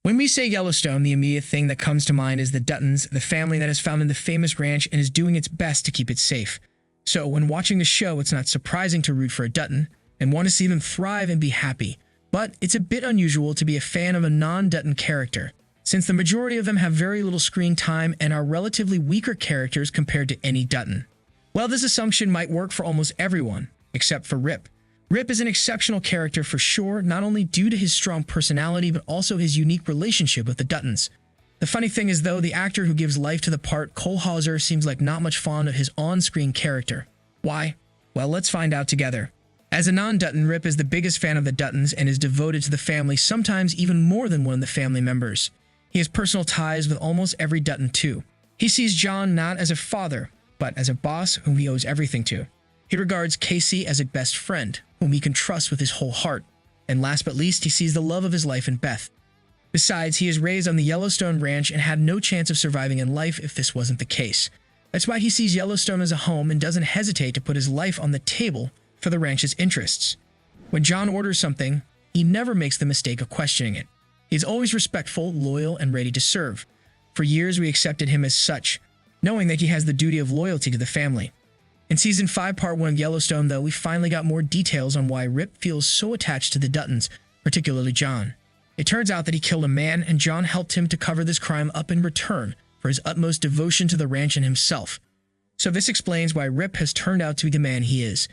When we say Yellowstone, the immediate thing that comes to mind is the Duttons, the family that is found in the famous ranch and is doing its best to keep it safe. So when watching the show, it's not surprising to root for a Dutton and want to see them thrive and be happy. But it's a bit unusual to be a fan of a non-Dutton character, since the majority of them have very little screen time and are relatively weaker characters compared to any Dutton. Well, this assumption might work for almost everyone, except for Rip. Rip is an exceptional character for sure, not only due to his strong personality, but also his unique relationship with the Duttons. The funny thing is, though, the actor who gives life to the part, Cole Hauser, seems like not much fond of his on-screen character. Why? Well, let's find out together. As a non-Dutton, Rip is the biggest fan of the Duttons and is devoted to the family, sometimes even more than one of the family members. He has personal ties with almost every Dutton too. He sees John not as a father, but as a boss whom he owes everything to. He regards Casey as a best friend, whom he can trust with his whole heart. And last but least, he sees the love of his life in Beth. Besides, he is raised on the Yellowstone ranch and had no chance of surviving in life if this wasn't the case. That's why he sees Yellowstone as a home and doesn't hesitate to put his life on the table for the ranch's interests. When John orders something, he never makes the mistake of questioning it. He is always respectful, loyal, and ready to serve. For years, we accepted him as such, knowing that he has the duty of loyalty to the family. In Season 5, Part 1 of Yellowstone, though, we finally got more details on why Rip feels so attached to the Duttons, particularly John. It turns out that he killed a man, and John helped him to cover this crime up in return for his utmost devotion to the ranch and himself. So this explains why Rip has turned out to be the man he is.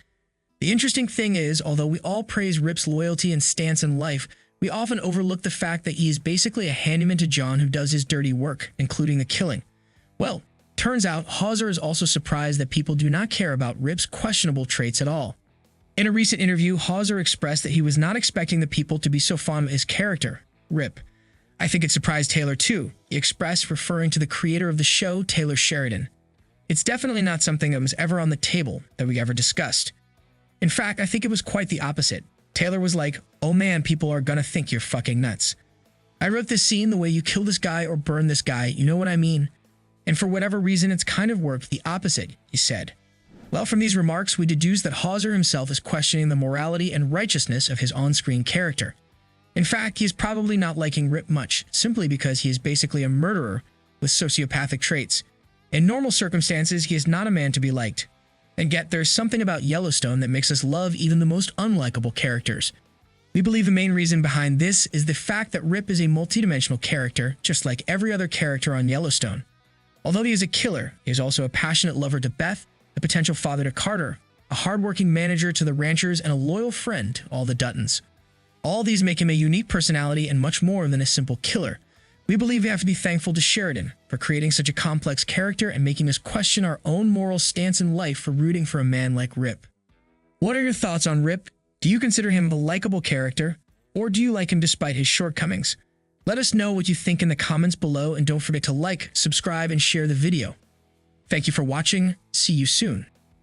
The interesting thing is, although we all praise Rip's loyalty and stance in life, we often overlook the fact that he is basically a handyman to John who does his dirty work, including the killing. Well, turns out Hauser is also surprised that people do not care about Rip's questionable traits at all. In a recent interview, Hauser expressed that he was not expecting the people to be so fond of his character, Rip. I think it surprised Taylor too, he expressed, referring to the creator of the show, Taylor Sheridan. It's definitely not something that was ever on the table that we ever discussed. In fact, I think it was quite the opposite. Taylor was like, "Oh man, people are gonna think you're fucking nuts. I wrote this scene the way you kill this guy or burn this guy, you know what I mean? And for whatever reason, it's kind of worked the opposite," he said. Well, from these remarks, we deduce that Hauser himself is questioning the morality and righteousness of his on-screen character. In fact, he is probably not liking Rip much, simply because he is basically a murderer with sociopathic traits. In normal circumstances, he is not a man to be liked. And yet, there's something about Yellowstone that makes us love even the most unlikable characters. We believe the main reason behind this is the fact that Rip is a multidimensional character, just like every other character on Yellowstone. Although he is a killer, he is also a passionate lover to Beth, a potential father to Carter, a hardworking manager to the ranchers, and a loyal friend to all the Duttons. All these make him a unique personality and much more than a simple killer. We believe we have to be thankful to Sheridan for creating such a complex character and making us question our own moral stance in life for rooting for a man like Rip. What are your thoughts on Rip? Do you consider him a likable character, or do you like him despite his shortcomings? Let us know what you think in the comments below, and don't forget to like, subscribe, and share the video. Thank you for watching. See you soon.